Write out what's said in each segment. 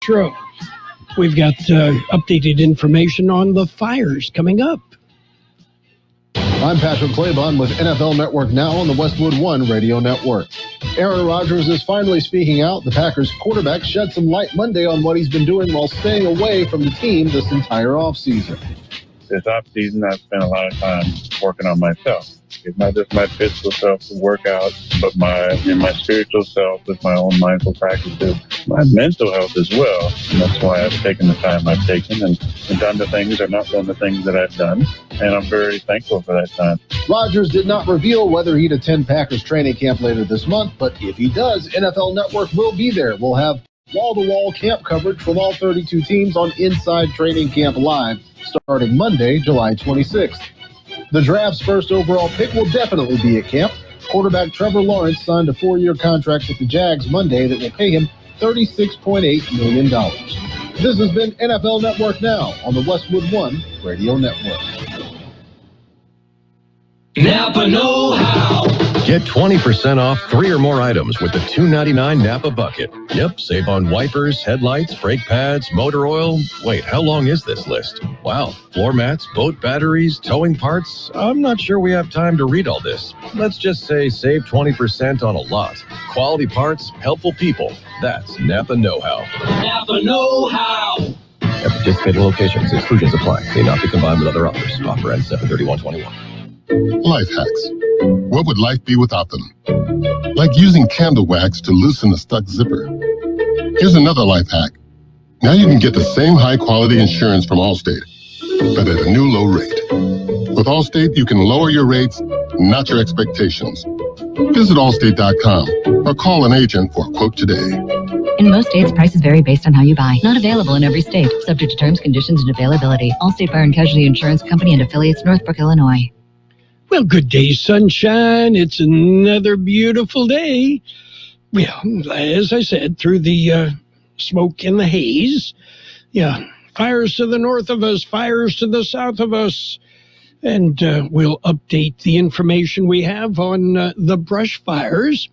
Kxo. We've got updated information on the fires coming up. I'm Patrick Claybon with NFL Network Now on the Westwood One Radio Network. Aaron Rodgers is finally speaking out. The Packers quarterback shed some light Monday on what he's been doing while staying away from the team this entire offseason. This offseason, I've spent a lot of time working on myself. It's not just my physical self to work out, but my spiritual self with my own mindful practices, my mental health as well. And that's why I've taken the time I've taken and done the things or not done the things that I've done. And I'm very thankful for that time. Rodgers did not reveal whether he'd attend Packers training camp later this month, but if he does, NFL Network will be there. We'll have wall-to-wall camp coverage from all 32 teams on Inside Training Camp Live starting Monday, July 26th. The draft's first overall pick will definitely be at camp. Quarterback Trevor Lawrence signed a 4-year contract with the Jags Monday that will pay him $36.8 million. This has been NFL Network Now on the Westwood One Radio Network. Napa Know-How. Get 20% off 3 or more items with the $2.99 Napa Bucket. Yep, save on wipers, headlights, brake pads, motor oil. Wait, how long is this list? Wow, floor mats, boat batteries, towing parts. I'm not sure we have time to read all this. Let's just say save 20% on a lot. Quality parts, helpful people. That's Napa Know-How. Napa Know-How. At participating locations, exclusions apply. May not be combined with other offers. Offer ends 7/31/21. Life hacks. What would life be without them? Like using candle wax to loosen a stuck zipper. Here's another life hack. Now you can get the same high-quality insurance from Allstate, but at a new low rate. With Allstate, you can lower your rates, not your expectations. Visit Allstate.com or call an agent for a quote today. In most states, prices vary based on how you buy. Not available in every state. Subject to terms, conditions, and availability. Allstate Fire and Casualty Insurance Company and affiliates, Northbrook, Illinois. Well, good day, sunshine. It's another beautiful day. Well, as I said, through the smoke and the haze. Yeah, fires to the north of us, fires to the south of us. And we'll update the information we have on the brush fires.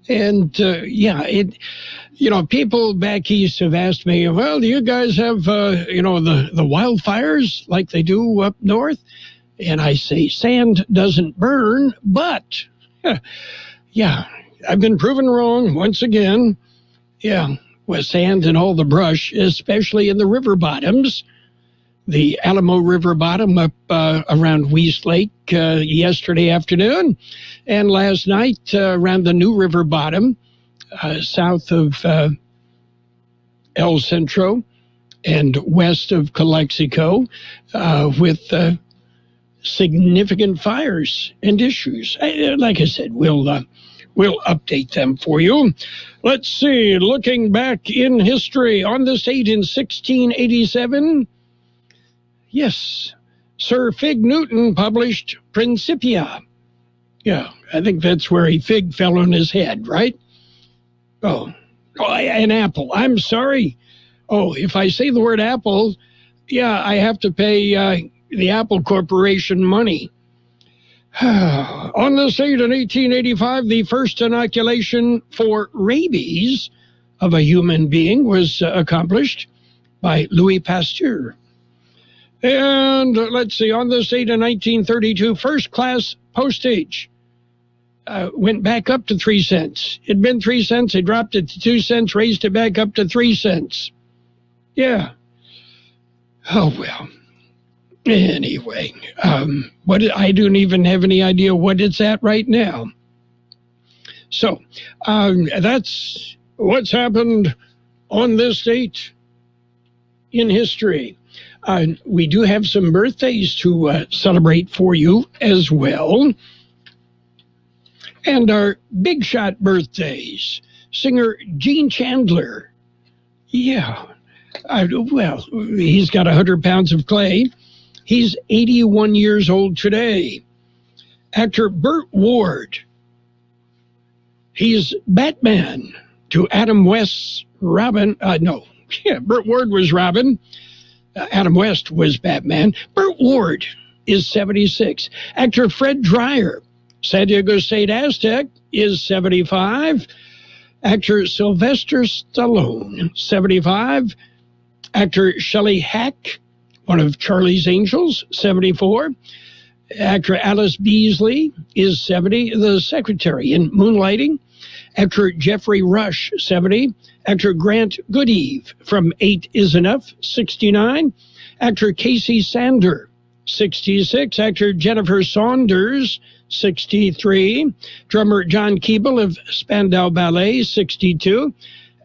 And, people back east have asked me, well, do you guys have, the wildfires like they do up north? And I say, sand doesn't burn, but, I've been proven wrong once again. Yeah, with sand and all the brush, especially in the river bottoms. The Alamo River bottom up around Weast Lake yesterday afternoon, and last night around the New River bottom south of El Centro and west of Calexico with significant fires and issues. Like I said, we'll update them for you. Let's see, looking back in history, on this date in 1687, yes, Sir Fig Newton published Principia. Yeah, I think that's where a fig fell on his head, right? Oh, an apple. I'm sorry. Oh, if I say the word apple, I have to pay the Apple Corporation money. On this date in 1885, the first inoculation for rabies of a human being was accomplished by Louis Pasteur. And let's see, on this date in 1932, first-class postage went back up to 3 cents. It'd been 3 cents, they dropped it to 2 cents, raised it back up to 3 cents. Yeah. Oh, well. Anyway, I don't even have any idea what it's at right now. So, that's what's happened on this date in history. We do have some birthdays to celebrate for you as well. And our big shot birthdays. Singer Gene Chandler. Yeah. He's got 100 pounds of clay. He's 81 years old today. Actor Burt Ward. He's Batman to Adam West's Robin. Burt Ward was Robin. Adam West was Batman. Burt Ward is 76. Actor Fred Dreyer, San Diego State Aztec, is 75. Actor Sylvester Stallone, 75. Actor Shelley Hack, one of Charlie's Angels, 74. Actor Alice Beasley is 70, the secretary in Moonlighting. Actor Jeffrey Rush, 70. Actor Grant Goodeve from 8 is Enough, 69. Actor Casey Sander, 66. Actor Jennifer Saunders, 63. Drummer John Keeble of Spandau Ballet, 62.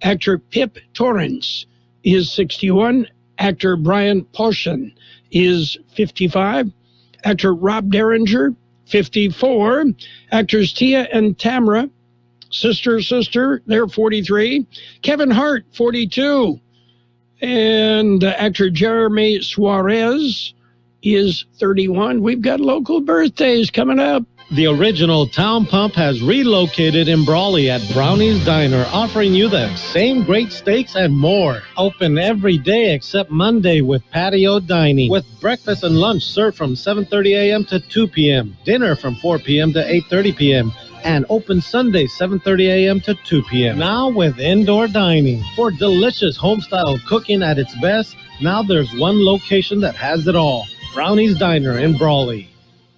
Actor Pip Torrance is 61. Actor Brian Posehn is 55. Actor Rob Derringer, 54. Actors Tia and Tamara, sister, they're 43. Kevin Hart, 42. And actor Jeremy Suarez is 31. We've got local birthdays coming up. The original Town Pump has relocated in Brawley at Brownie's Diner, offering you the same great steaks and more. Open every day except Monday with patio dining, with breakfast and lunch served from 7:30 a.m. to 2 p.m., dinner from 4 p.m. to 8:30 p.m., and open Sunday 7:30 a.m. to 2 p.m. Now with indoor dining. For delicious home-style cooking at its best, now there's one location that has it all. Brownie's Diner in Brawley.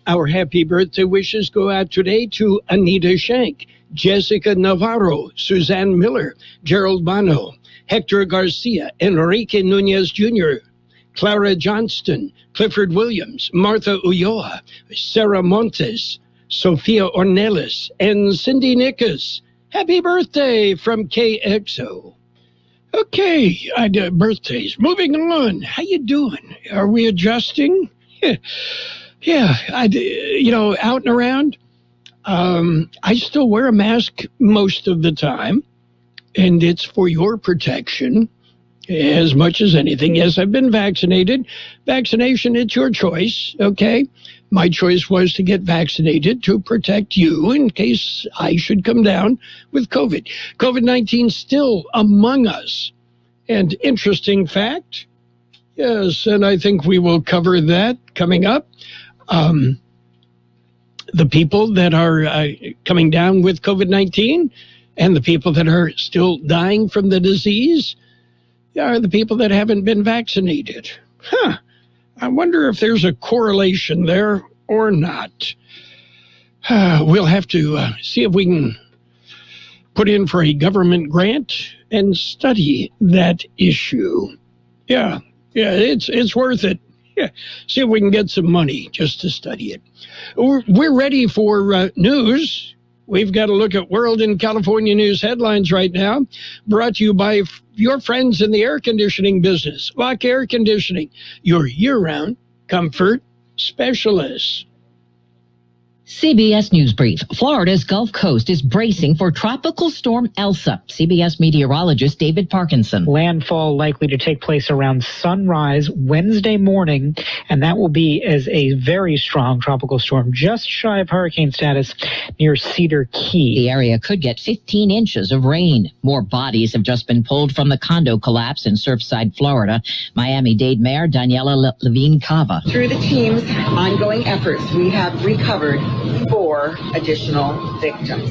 Our happy birthday wishes go out today to Anita Shank, Jessica Navarro, Suzanne Miller, Gerald Bano, Hector Garcia, Enrique Nunez Jr., Clara Johnston, Clifford Williams, Martha Ulloa, Sarah Montes, Sophia Ornelas, and Cindy Nickus. Happy birthday from KXO. Okay, birthdays. Moving on. How you doing? Are we adjusting? Yeah, out and around. I still wear a mask most of the time, and it's for your protection as much as anything. Yes, I've been vaccinated. Vaccination, it's your choice, okay? My choice was to get vaccinated to protect you in case I should come down with COVID. COVID-19 still among us. And interesting fact, yes, and I think we will cover that coming up. The people that are coming down with COVID-19 and the people that are still dying from the disease are the people that haven't been vaccinated. I wonder if there's a correlation there or not. We'll have to see if we can put in for a government grant and study that issue. Yeah, it's worth it. Yeah, see if we can get some money just to study it. We're ready for news. We've got to look at World and California news headlines right now, brought to you by your friends in the air conditioning business. Lock Air Conditioning, your year-round comfort specialist. CBS News Brief. Florida's Gulf Coast is bracing for Tropical Storm Elsa. CBS meteorologist David Parkinson. Landfall likely to take place around sunrise Wednesday morning, and that will be as a very strong tropical storm, just shy of hurricane status near Cedar Key. The area could get 15 inches of rain. More bodies have just been pulled from the condo collapse in Surfside, Florida. Miami-Dade Mayor Daniela Levine Cava. Through the team's ongoing efforts, we have recovered 4 additional victims.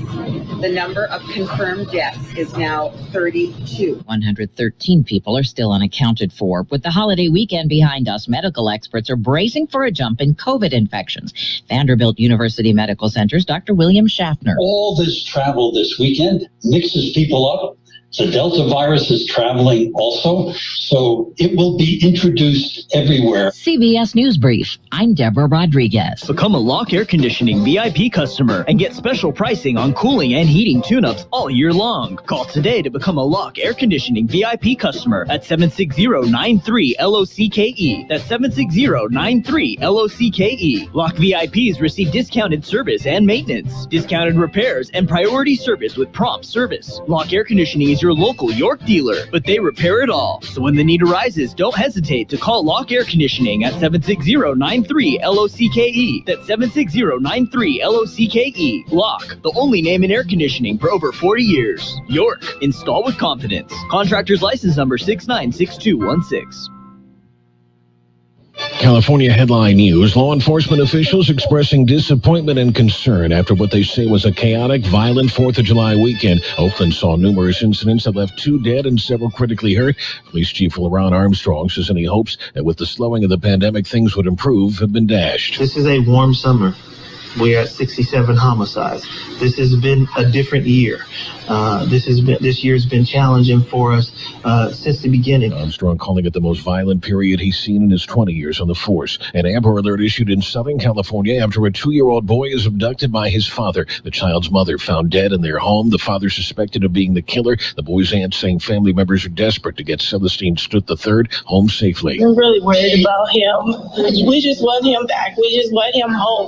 The number of confirmed deaths is now 32. 113 people are still unaccounted for. With the holiday weekend behind us, medical experts are bracing for a jump in COVID infections. Vanderbilt University Medical Center's Dr. William Schaffner. All this travel this weekend mixes people up. The Delta virus is traveling also, so it will be introduced everywhere. CBS News Brief. I'm Deborah Rodriguez. Become a Lock Air Conditioning VIP customer and get special pricing on cooling and heating tune-ups all year long. Call today to become a Lock Air Conditioning VIP customer at 760-93-LOCKE. That's 760-93-LOCKE. Lock VIPs receive discounted service and maintenance, discounted repairs, and priority service with prompt service. Lock Air Conditioning is your local York dealer, but they repair it all. So when the need arises, don't hesitate to call Lock Air Conditioning at 760-93-LOCKE. That's 760-93-LOCKE. Lock, the only name in air conditioning for over 40 years. York, install with confidence. Contractor's license number 696216. California headline news. Law enforcement officials expressing disappointment and concern after what they say was a chaotic, violent 4th of July weekend. Oakland saw numerous incidents that left 2 dead and several critically hurt. Police Chief LaRon Armstrong says any hopes that with the slowing of the pandemic things would improve have been dashed. This is a warm summer. We're at 67 homicides. This has been a different year. This year's been challenging for us since the beginning. Armstrong calling it the most violent period he's seen in his 20 years on the force. An Amber Alert issued in Southern California after a 2-year-old boy is abducted by his father. The child's mother found dead in their home. The father suspected of being the killer. The boy's aunt saying family members are desperate to get Celestine Stute III home safely. I'm really worried about him. We just want him back. We just want him home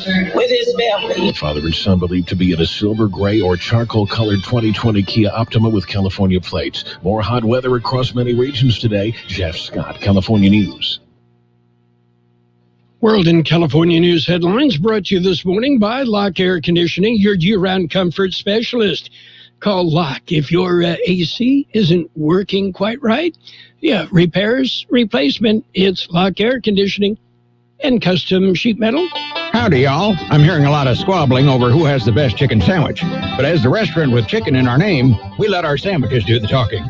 with his family. The father and son believed to be in a silver, gray, or charcoal-colored 2020 Kia Optima with California plates. More hot weather across many regions today. Jeff Scott, California News. World in California News headlines brought to you this morning by Lock Air Conditioning, your year-round comfort specialist. Call Lock if your AC isn't working quite right. Yeah, repairs, replacement, it's Lock Air Conditioning and custom sheet metal. Howdy, y'all. I'm hearing a lot of squabbling over who has the best chicken sandwich. But as the restaurant with chicken in our name, we let our sandwiches do the talking.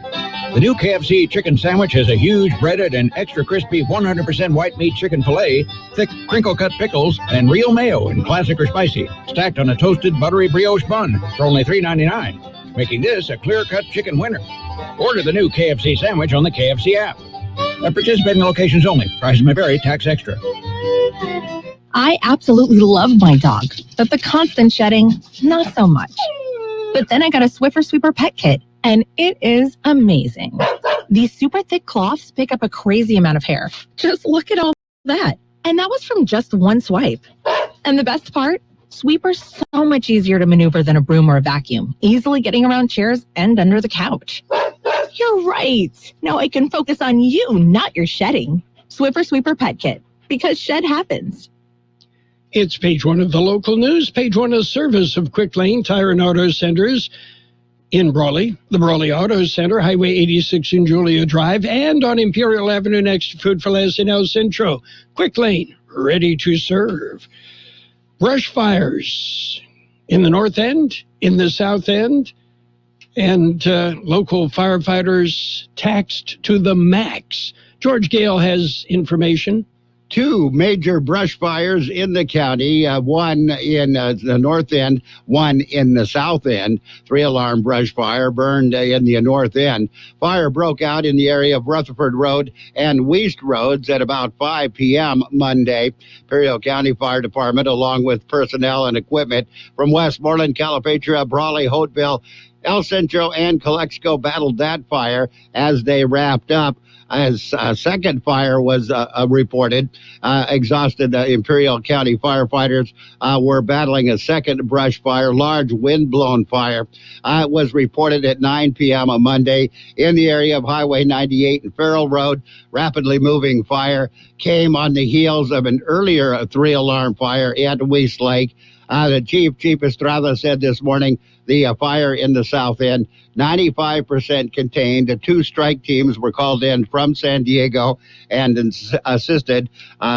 The new KFC chicken sandwich has a huge breaded and extra crispy 100% white meat chicken filet, thick crinkle-cut pickles, and real mayo in classic or spicy, stacked on a toasted buttery brioche bun for only $3.99, making this a clear-cut chicken winner. Order the new KFC sandwich on the KFC app. At participating locations only. Prices may vary. Tax extra. I absolutely love my dog, but the constant shedding, not so much. But then I got a Swiffer Sweeper pet kit, and it is amazing. These super thick cloths pick up a crazy amount of hair. Just look at all that. And that was from just one swipe. And the best part? Sweeper's so much easier to maneuver than a broom or a vacuum, easily getting around chairs and under the couch. You're right. Now I can focus on you, not your shedding. Swiffer Sweeper pet kit, because shed happens. It's page 1 of the local news. Page 1 is service of Quick Lane Tire and Auto Centers in Brawley, the Brawley Auto Center, Highway 86 in Julia Drive, and on Imperial Avenue next to Food for Less in El Centro. Quick Lane, ready to serve. Brush fires in the north end, in the south end, and local firefighters taxed to the max. George Gale has information. 2 major brush fires in the county, one in the north end, one in the south end. 3-alarm brush fire burned in the north end. Fire broke out in the area of Rutherford Road and Weast Roads at about 5 p.m. Monday. Imperial County Fire Department, along with personnel and equipment from Westmoreland, Calipatria, Brawley, Hopeville, El Centro, and Calexico battled that fire as they wrapped up. As a second fire was reported, exhausted Imperial County firefighters were battling a second brush fire, large wind-blown fire. It was reported at 9 p.m. on Monday in the area of Highway 98 and Carroll Road. Rapidly moving fire came on the heels of an earlier 3-alarm fire at Weast Lake. The Chief Estrada said this morning the fire in the south end, 95% contained. 2 strike teams were called in from San Diego and assisted.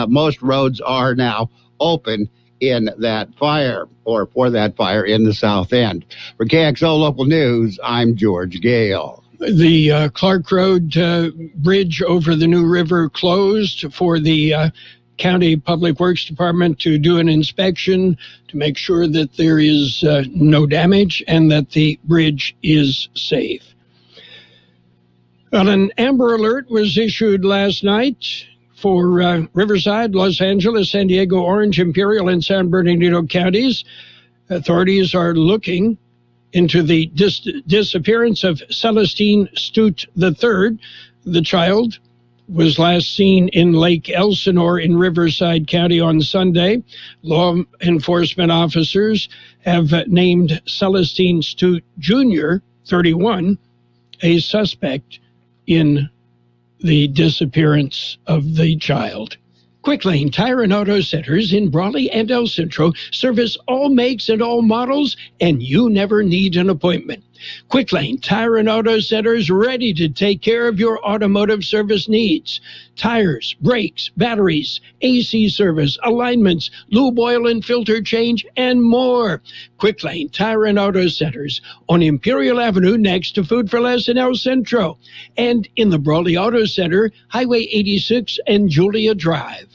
Most roads are now open in that fire, or for that fire in the south end. For KXO Local News, I'm George Gale. The Clark Road bridge over the New River closed for the County Public Works Department to do an inspection to make sure that there is no damage and that the bridge is safe. An Amber Alert was issued last night for Riverside, Los Angeles, San Diego, Orange, Imperial, and San Bernardino counties. Authorities are looking into the disappearance of Celestine Stute III. The child was last seen in Lake Elsinore in Riverside County on Sunday. Law enforcement officers have named Celestine Stute Jr., 31, a suspect in the disappearance of the child. Quick Lane Tire and Auto Centers in Brawley and El Centro service all makes and all models, and you never need an appointment. Quick Lane Tire and Auto Center is ready to take care of your automotive service needs. Tires, brakes, batteries, AC service, alignments, lube oil and filter change, and more. Quick Lane Tire and Auto Centers on Imperial Avenue next to Food for Less in El Centro, and in the Brawley Auto Center, Highway 86 and Julia Drive.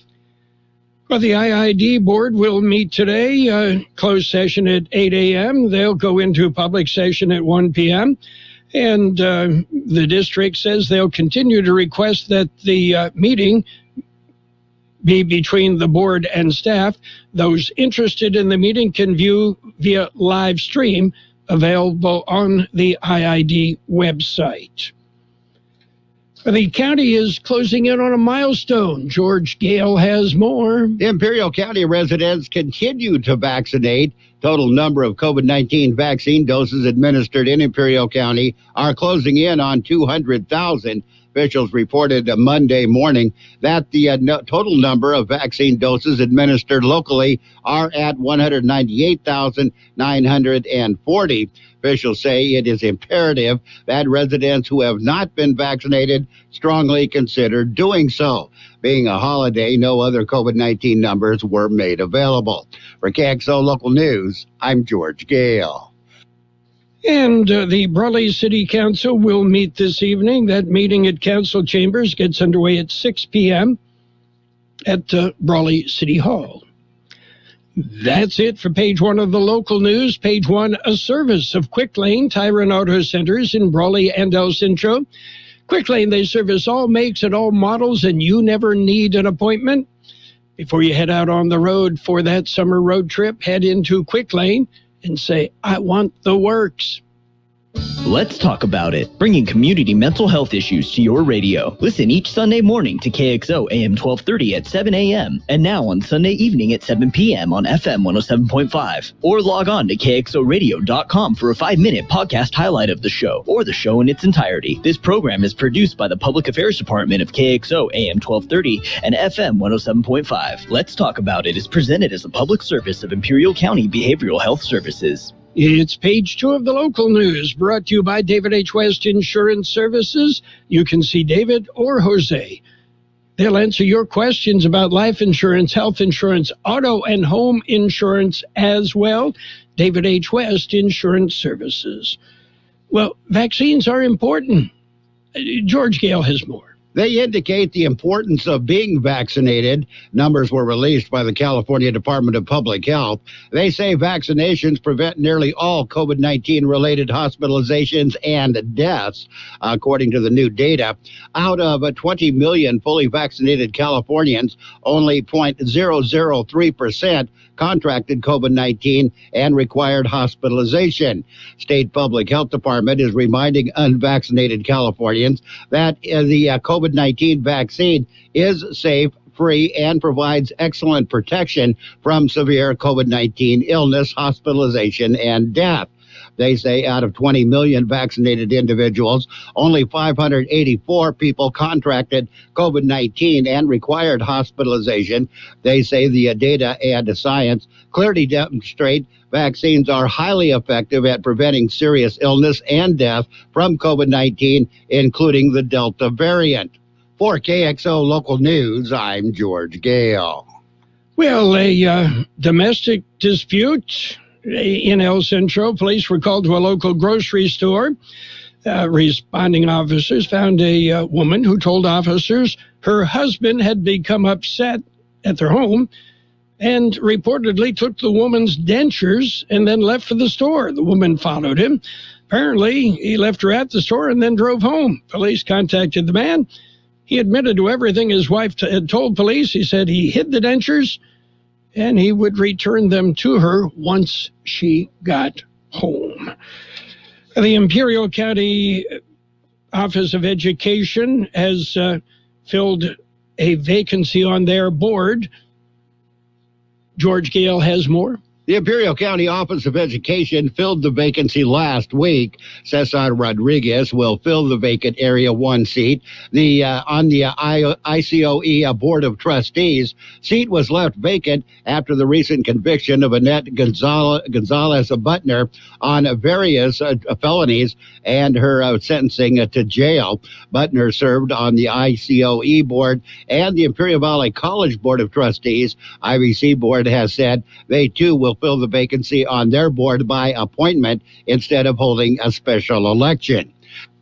Well, the IID board will meet today, closed session at 8 a.m. They'll go into public session at 1 p.m. And the district says they'll continue to request that the meeting be between the board and staff. Those interested in the meeting can view via live stream available on the IID website. The county is closing in on a milestone. George Gale has more. Imperial County residents continue to vaccinate. Total number of COVID-19 vaccine doses administered in Imperial County are closing in on 200,000. Officials reported Monday morning that the total number of vaccine doses administered locally are at 198,940. Officials say it is imperative that residents who have not been vaccinated strongly consider doing so. Being a holiday, no other COVID-19 numbers were made available. For Kxo Local News, I'm George Gale. And the Brawley City Council will meet this evening. That meeting at Council Chambers gets underway at 6 p.m. at Brawley City Hall. That's it for page one of the local news. Page one, a service of Quick Lane Tire and Auto Centers in Brawley and El Centro. Quick Lane, they service all makes and all models, and you never need an appointment. Before you head out on the road for that summer road trip, head into Quick Lane and say, I want the works. Let's talk about it. Bringing community mental health issues to your radio. Listen each Sunday morning to KXO AM 1230 at 7 a.m. and now on Sunday evening at 7 p.m. on FM 107.5. Or log on to KXORadio.com for a 5-minute podcast highlight of the show or the show in its entirety. This program is produced by the Public Affairs Department of KXO AM 1230 and FM 107.5. Let's Talk About It is presented as a public service of Imperial County Behavioral Health Services. It's page two of the local news, brought to you by David H. West Insurance Services. You can see David or Jose. They'll answer your questions about life insurance, health insurance, auto and home insurance as well. David H. West Insurance Services. Well, vaccines are important. George Gale has more. They indicate the importance of being vaccinated. Numbers were released by the California Department of Public Health. They say vaccinations prevent nearly all COVID-19 related hospitalizations and deaths, according to the new data. Out of 20 million fully vaccinated Californians, only 0.003% contracted COVID-19 and required hospitalization. State Public Health Department is reminding unvaccinated Californians that the COVID-19 vaccine is safe, free, and provides excellent protection from severe COVID-19 illness, hospitalization, and death. They say out of 20 million vaccinated individuals, only 584 people contracted COVID-19 and required hospitalization. They say the data and science clearly demonstrate vaccines are highly effective at preventing serious illness and death from COVID-19, including the Delta variant. For KXO Local News, I'm George Gale. Well, a domestic dispute in El Centro. Police were called to a local grocery store. Responding officers found a woman who told officers her husband had become upset at their home and reportedly took the woman's dentures and then left for the store. The woman followed him. Apparently, he left her at the store and then drove home. Police contacted the man. He admitted to everything his wife had told police. He said he hid the dentures and he would return them to her once she got home. The Imperial County Office of Education has filled a vacancy on their board. George Gale has more. The Imperial County Office of Education filled the vacancy last week. Cesar Rodriguez will fill the vacant Area 1 seat. On the ICOE Board of Trustees, seat was left vacant after the recent conviction of Annette Gonzalez Butner on various felonies and her sentencing to jail. Butner served on the ICOE Board and the Imperial Valley College Board of Trustees. IVC Board has said they too will fill the vacancy on their board by appointment instead of holding a special election.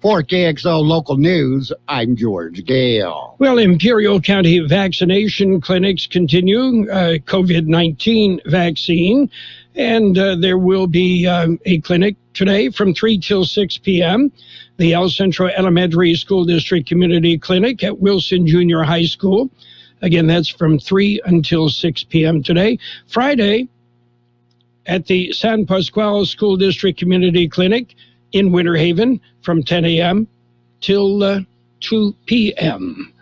For KXO Local News, I'm George Gale. Well, Imperial County vaccination clinics continue COVID-19 vaccine, and there will be a clinic today from 3 till 6 p.m. The El Centro Elementary School District Community Clinic at Wilson Junior High School. Again, that's from 3 until 6 p.m. today. Friday, at the San Pascual School District Community Clinic in Winter Haven from 10 a.m. till 2 p.m.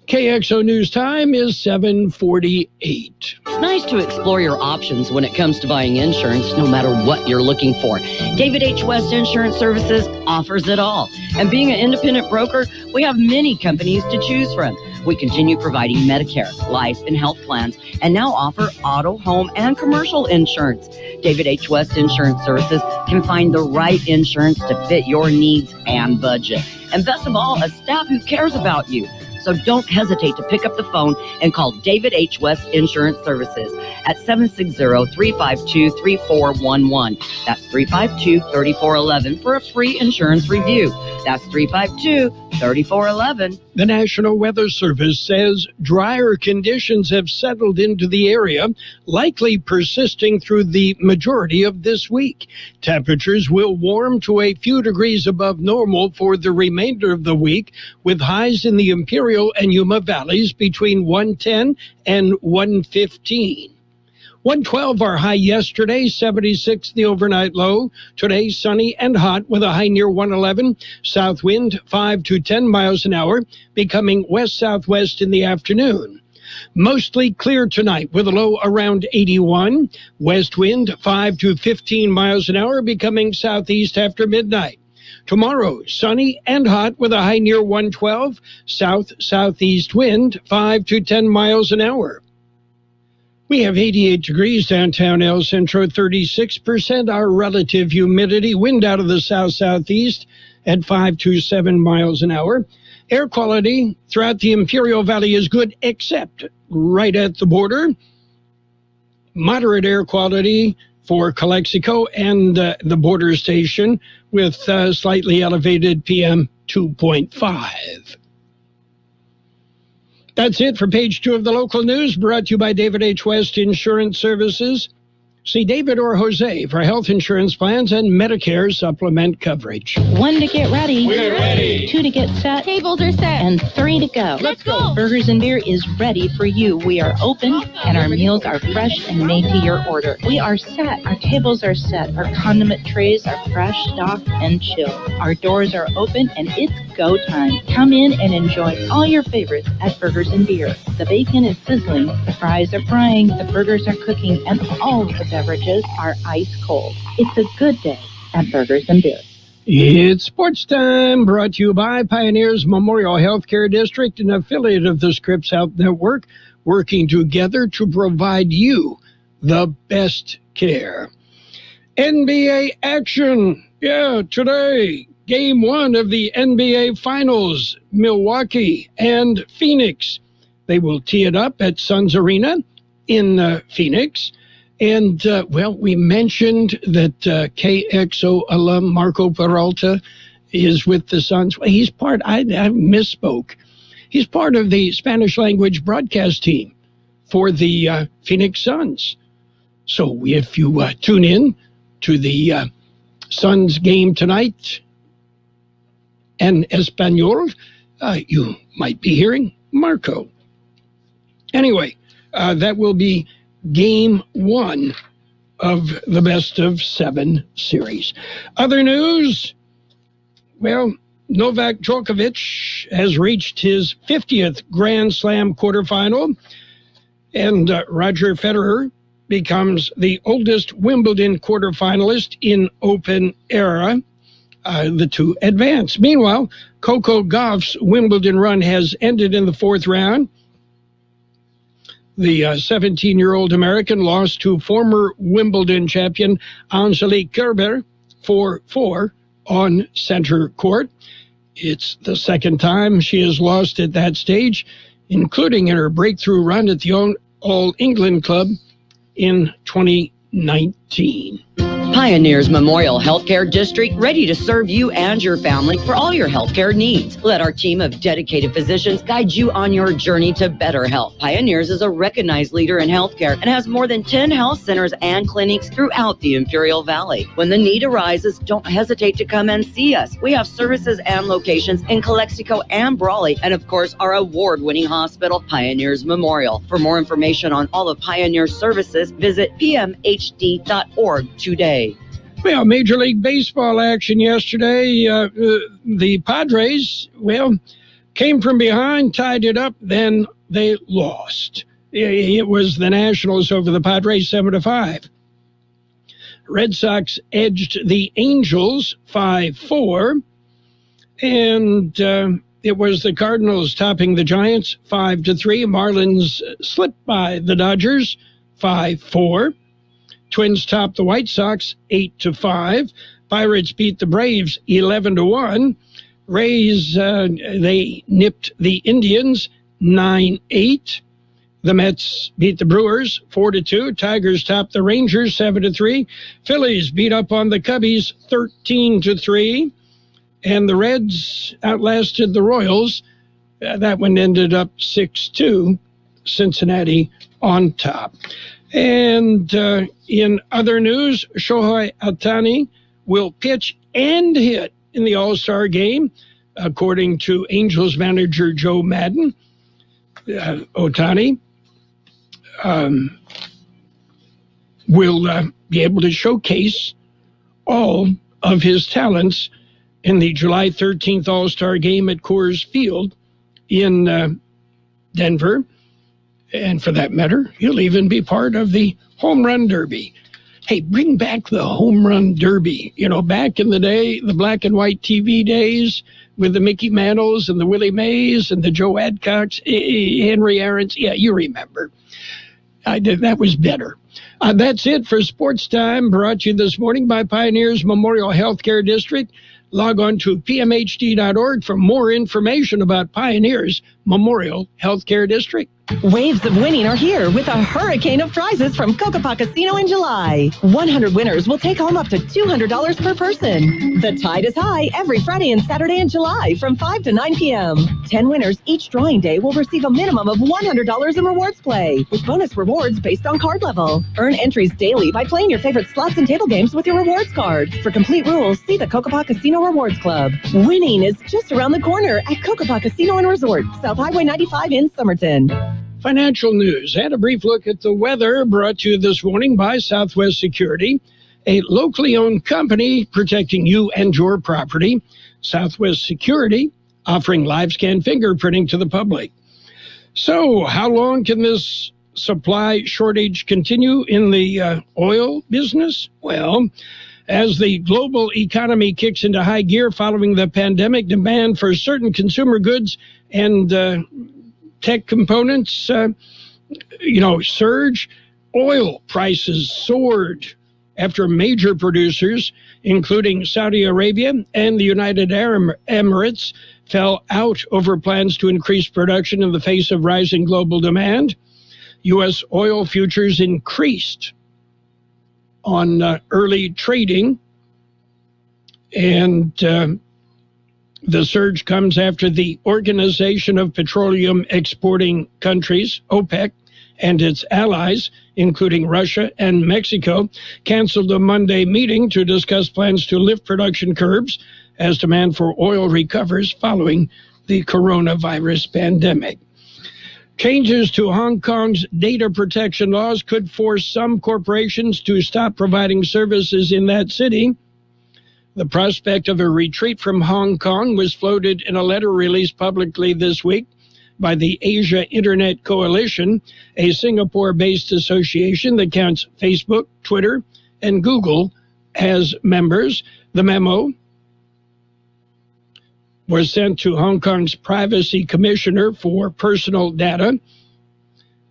KXO News Time is 7:48. It's nice to explore your options when it comes to buying insurance, no matter what you're looking for. David H. West Insurance Services offers it all. And being an independent broker, we have many companies to choose from. We continue providing Medicare, life, and health plans, and now offer auto, home, and commercial insurance. David H. West Insurance Services can find the right insurance to fit your needs and budget. And best of all, a staff who cares about you. So don't hesitate to pick up the phone and call David H. West Insurance Services at 760-352-3411. That's 352-3411 for a free insurance review. That's 352-3411. The National Weather Service says drier conditions have settled into the area, likely persisting through the majority of this week. Temperatures will warm to a few degrees above normal for the remainder of the week, with highs in the Imperial and Yuma valleys between 110 and 115. 112 our high yesterday, 76 the overnight low. Today sunny and hot with a high near 111. South wind 5 to 10 miles an hour, becoming west-southwest in the afternoon. Mostly clear tonight with a low around 81. West wind 5 to 15 miles an hour, becoming southeast after midnight. Tomorrow, sunny and hot with a high near 112. South-southeast wind 5 to 10 miles an hour. We have 88 degrees downtown El Centro, 36% our relative humidity, wind out of the south-southeast at 5 to 7 miles an hour. Air quality throughout the Imperial Valley is good, except right at the border. Moderate air quality for Calexico and the border station with slightly elevated PM 2.5. That's it for page 2 of the local news, brought to you by David H. West Insurance Services. See David or Jose for health insurance plans and Medicare supplement coverage. 1 to get ready. We're ready. 2 to get set. Tables are set. And 3 to go. Let's go. Burgers and Beer is ready for you. We are open and our meals are fresh and made to your order. We are set. Our tables are set. Our condiment trays are fresh, stocked, and chilled. Our doors are open and it's go time. Come in and enjoy all your favorites at Burgers and Beer. The bacon is sizzling, the fries are frying, the burgers are cooking, and all of the beverages are ice cold. It's a good day at Burgers and Beer. It's sports time, brought to you by Pioneers Memorial Healthcare District, an affiliate of the Scripps Health Network, working together to provide you the best care. NBA action. Yeah, today, Game 1 of the NBA Finals, Milwaukee and Phoenix. They will tee it up at Suns Arena in Phoenix. And, we mentioned that KXO alum Marco Peralta is with the Suns. Well, he's part, I misspoke. He's part of the Spanish language broadcast team for the Phoenix Suns. So if you tune in to the Suns game tonight in Espanol, you might be hearing Marco. Anyway, that will be Game 1 of the best of 7 series. Other news, Novak Djokovic has reached his 50th Grand Slam quarterfinal, and Roger Federer becomes the oldest Wimbledon quarterfinalist in Open era. The two advance. Meanwhile, Coco Gauff's Wimbledon run has ended in the fourth round. The 17-year-old American lost to former Wimbledon champion Angelique Kerber 4-4 on center court. It's the second time she has lost at that stage, including in her breakthrough run at the All England Club in 2019. Pioneers Memorial Healthcare District, ready to serve you and your family for all your healthcare needs. Let our team of dedicated physicians guide you on your journey to better health. Pioneers is a recognized leader in healthcare and has more than 10 health centers and clinics throughout the Imperial Valley. When the need arises, don't hesitate to come and see us. We have services and locations in Calexico and Brawley, and of course, our award-winning hospital, Pioneers Memorial. For more information on all of Pioneer's services, visit pmhd.org today. Well, Major League Baseball action yesterday. The Padres, came from behind, tied it up, then they lost. It was the Nationals over the Padres 7-5. Red Sox edged the Angels 5-4. And it was the Cardinals topping the Giants 5-3. Marlins slipped by the Dodgers 5-4. Twins topped the White Sox 8-5. Pirates beat the Braves 11-1. Rays, they nipped the Indians 9-8. The Mets beat the Brewers 4-2. Tigers topped the Rangers 7-3. Phillies beat up on the Cubbies 13-3. And the Reds outlasted the Royals. That one ended up 6-2. Cincinnati on top. And in other news, Shohei Ohtani will pitch and hit in the All-Star game, according to Angels manager Joe Madden. Ohtani will be able to showcase all of his talents in the July 13th All-Star game at Coors Field in Denver. And for that matter, he'll even be part of the Home Run Derby. Hey, bring back the Home Run Derby. You know, back in the day, the black and white TV days with the Mickey Mantles and the Willie Mays and the Joe Adcocks, Henry Aaron's. Yeah, you remember. That was better. That's it for Sports Time, brought to you this morning by Pioneers Memorial Healthcare District. Log on to pmhd.org for more information about Pioneers Memorial Healthcare District. Waves of winning are here with a hurricane of prizes from Kokopah Casino in July. 100 winners will take home up to $200 per person. The tide is high every Friday and Saturday in July from 5 to 9 p.m. 10 winners each drawing day will receive a minimum of $100 in rewards play, with bonus rewards based on card level. Earn entries daily by playing your favorite slots and table games with your rewards card. For complete rules, see the Kokopah Casino Rewards Club. Winning is just around the corner at Kokopah Casino and Resort, South Highway 95 in Somerton. Financial news and a brief look at the weather, brought to you this morning by Southwest Security, a locally owned company protecting you and your property. Southwest Security offering live scan fingerprinting to the public. So how long can this supply shortage continue in the oil business? Well, as the global economy kicks into high gear following the pandemic, demand for certain consumer goods and tech components, surge. Oil prices soared after major producers, including Saudi Arabia and the United Arab Emirates, fell out over plans to increase production in the face of rising global demand. U.S. oil futures increased on early trading, and the surge comes after the Organization of Petroleum Exporting Countries, OPEC, and its allies, including Russia and Mexico, canceled a Monday meeting to discuss plans to lift production curbs as demand for oil recovers following the coronavirus pandemic. Changes to Hong Kong's data protection laws could force some corporations to stop providing services in that city. The prospect of a retreat from Hong Kong was floated in a letter released publicly this week by the Asia Internet Coalition, a Singapore-based association that counts Facebook, Twitter, and Google as members. The memo was sent to Hong Kong's Privacy Commissioner for Personal Data.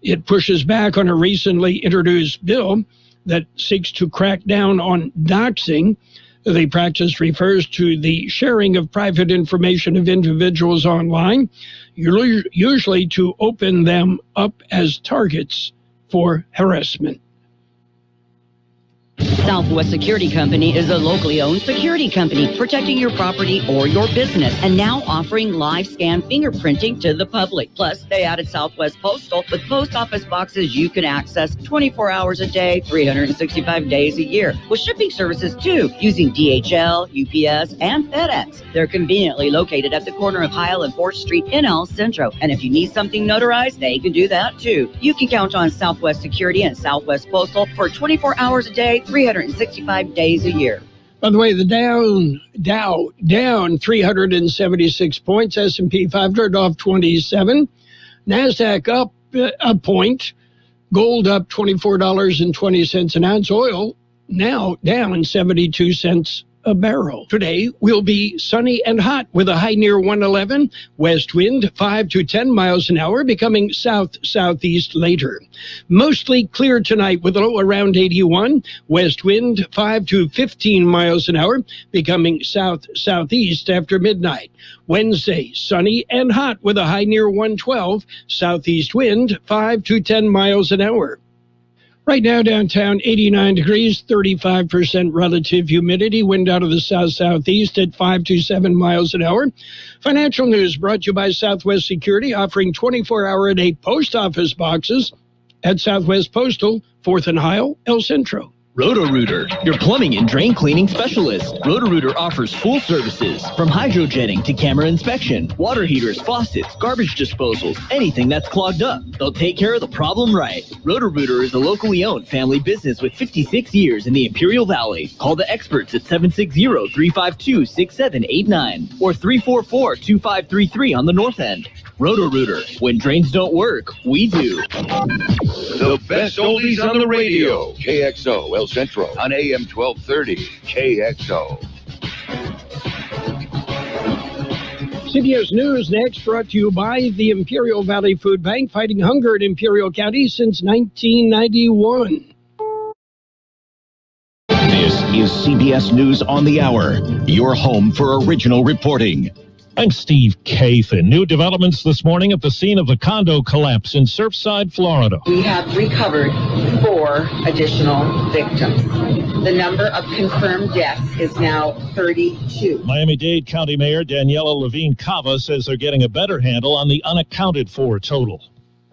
It pushes back on a recently introduced bill that seeks to crack down on doxing. The practice refers to the sharing of private information of individuals online, usually to open them up as targets for harassment. Southwest Security Company is a locally owned security company protecting your property or your business and now offering live scan fingerprinting to the public. Plus, they added Southwest Postal with post office boxes you can access 24 hours a day, 365 days a year, with shipping services too, using DHL, UPS, and FedEx. They're conveniently located at the corner of Heil and 4th Street in El Centro. And if you need something notarized, they can do that too. You can count on Southwest Security and Southwest Postal for 24 hours a day, 365 days a year. By the way, the Dow down 376 points, S&P 500 off 27, NASDAQ up a point, gold up $24.20 an ounce, oil now down 72 cents a barrel. Today will be sunny and hot with a high near 111, west wind 5 to 10 miles an hour, becoming south-southeast later. Mostly clear tonight with a low around 81, west wind 5 to 15 miles an hour, becoming south-southeast after midnight. Wednesday, sunny and hot with a high near 112, southeast wind 5 to 10 miles an hour. Right now, downtown, 89 degrees, 35% relative humidity, wind out of the south-southeast at 5 to 7 miles an hour. Financial news brought to you by Southwest Security, offering 24-hour-a-day post office boxes at Southwest Postal, 4th and Heil, El Centro. Roto-Rooter, your plumbing and drain cleaning specialist. Roto-Rooter offers full services, from hydrojetting to camera inspection, water heaters, faucets, garbage disposals, anything that's clogged up. They'll take care of the problem right. Roto-Rooter is a locally owned family business with 56 years in the Imperial Valley. Call the experts at 760-352-6789 or 344-2533 on the north end. Roto-Rooter, when drains don't work, we do. The best oldies on the radio. KXO El Centro on AM 1230. KXO. CBS News next, brought to you by the Imperial Valley Food Bank, fighting hunger in Imperial County since 1991. This is CBS News on the Hour, your home for original reporting. I'm Steve Kathan. New developments this morning at the scene of the condo collapse in Surfside, Florida. We have recovered 4 additional victims. The number of confirmed deaths is now 32. Miami-Dade County Mayor Daniela Levine Cava says they're getting a better handle on the unaccounted for total.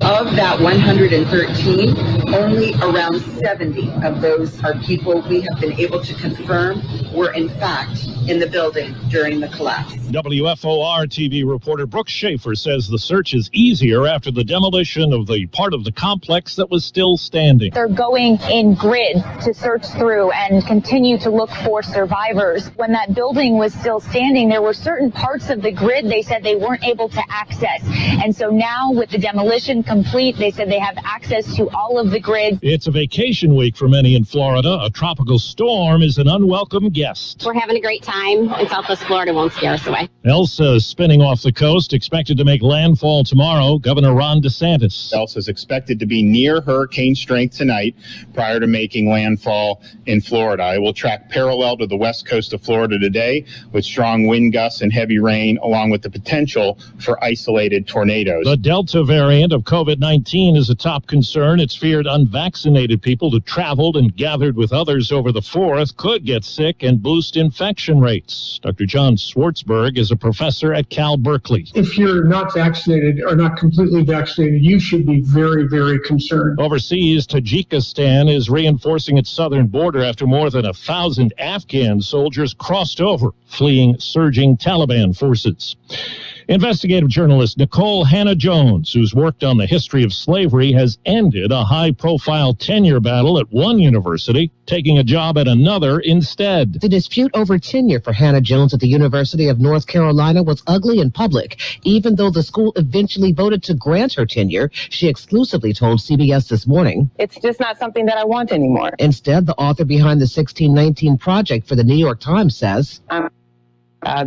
Of that 113, only around 70 of those are people we have been able to confirm were in fact in the building during the collapse. WFOR TV reporter Brooke Schaefer says the search is easier after the demolition of the part of the complex that was still standing. They're going in grids to search through and continue to look for survivors. When that building was still standing, there were certain parts of the grid they said they weren't able to access. And so now with the demolition complete, they said they have access to all of the grids. It's a vacation week for many in Florida. A tropical storm is an unwelcome guest. We're having a great time, and Southwest Florida won't scare us away. Elsa is spinning off the coast, expected to make landfall tomorrow. Governor Ron DeSantis. Elsa is expected to be near hurricane strength tonight prior to making landfall in Florida. It will track parallel to the west coast of Florida today with strong wind gusts and heavy rain, along with the potential for isolated tornadoes. The Delta variant of COVID-19 is a top concern. It's feared unvaccinated people who traveled and gathered with others over the 4th could get sick and boost infection rates. Dr. John Schwartzberg is a professor at Cal Berkeley. If you're not vaccinated or not completely vaccinated, you should be very, very concerned. Overseas, Tajikistan is reinforcing its southern border after more than 1,000 Afghan soldiers crossed over, fleeing surging Taliban forces. Investigative journalist Nicole Hannah-Jones, who's worked on the history of slavery, has ended a high-profile tenure battle at one university, taking a job at another instead. The dispute over tenure for Hannah-Jones at the University of North Carolina was ugly in public. Even though the school eventually voted to grant her tenure, she exclusively told CBS This Morning, "It's just not something that I want anymore." Instead, the author behind the 1619 Project for the New York Times says,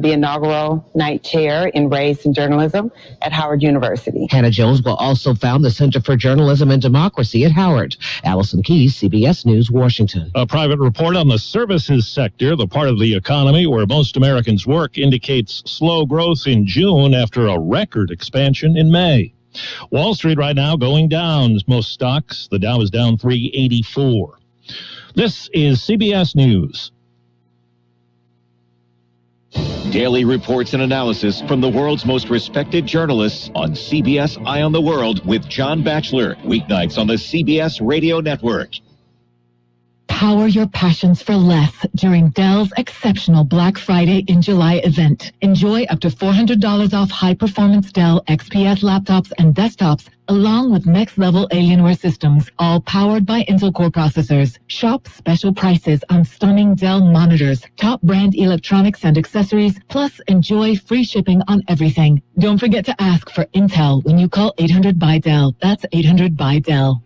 the inaugural night chair in race and journalism at Howard University. Hannah-Jones will also found the Center for Journalism and Democracy at Howard. Allison Keyes, CBS News, Washington. A private report on the services sector, the part of the economy where most Americans work, indicates slow growth in June after a record expansion in May. Wall Street right now going down. Most stocks, the Dow is down 384. This is CBS News. Daily reports and analysis from the world's most respected journalists on CBS Eye on the World with John Batchelor. Weeknights on the CBS Radio Network. Power your passions for less during Dell's exceptional Black Friday in July event. Enjoy up to $400 off high-performance Dell XPS laptops and desktops, along with next-level Alienware systems, all powered by Intel Core processors. Shop special prices on stunning Dell monitors, top brand electronics and accessories, plus enjoy free shipping on everything. Don't forget to ask for Intel when you call 800-BY-DELL. That's 800-BY-DELL.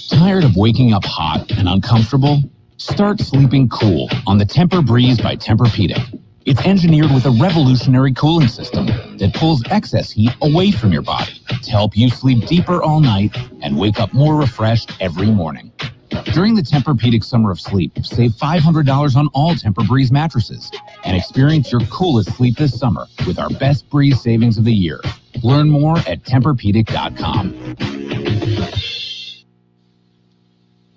Tired of waking up hot and uncomfortable? Start sleeping cool on the Tempur-Breeze by Tempur-Pedic. It's engineered with a revolutionary cooling system that pulls excess heat away from your body to help you sleep deeper all night and wake up more refreshed every morning. During the Tempur-Pedic Summer of Sleep, save $500 on all Tempur-Breeze mattresses and experience your coolest sleep this summer with our best Breeze savings of the year. Learn more at TempurPedic.com.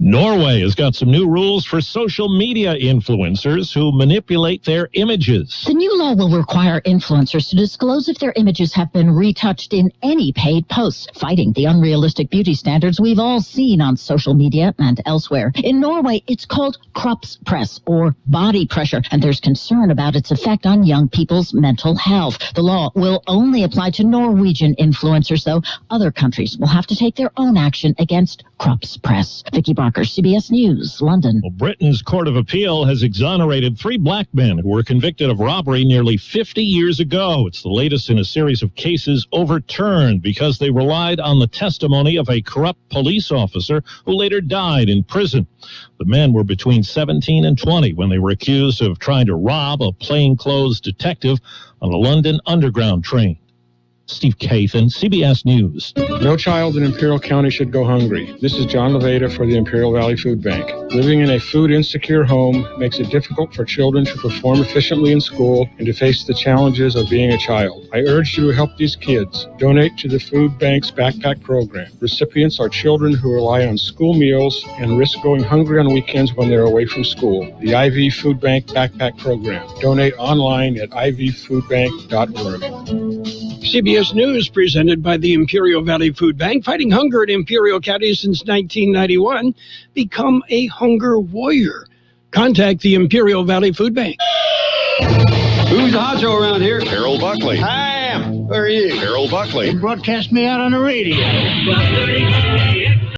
Norway has got some new rules for social media influencers who manipulate their images. The new law will require influencers to disclose if their images have been retouched in any paid posts, fighting the unrealistic beauty standards we've all seen on social media and elsewhere. In Norway, it's called kroppspress, or body pressure, and there's concern about its effect on young people's mental health. The law will only apply to Norwegian influencers, though. Other countries will have to take their own action against kroppspress. Vicky Barker, CBS News, London. Well, Britain's Court of Appeal has exonerated 3 black men who were convicted of robbery nearly 50 years ago. It's the latest in a series of cases overturned because they relied on the testimony of a corrupt police officer who later died in prison. The men were between 17 and 20 when they were accused of trying to rob a plainclothes detective on a London Underground train. Steve Cathan, CBS News. No child in Imperial County should go hungry. This is John Levada for the Imperial Valley Food Bank. Living in a food-insecure home makes it difficult for children to perform efficiently in school and to face the challenges of being a child. I urge you to help these kids. Donate to the Food Bank's Backpack Program. Recipients are children who rely on school meals and risk going hungry on weekends when they're away from school. The IV Food Bank Backpack Program. Donate online at ivfoodbank.org. CBS News, presented by the Imperial Valley Food Bank. Fighting hunger in Imperial County since 1991. Become a hunger warrior. Contact the Imperial Valley Food Bank. Who's the honcho around here? Carroll Buckley. I am. Who are you? Carroll Buckley. They broadcast me out on the radio.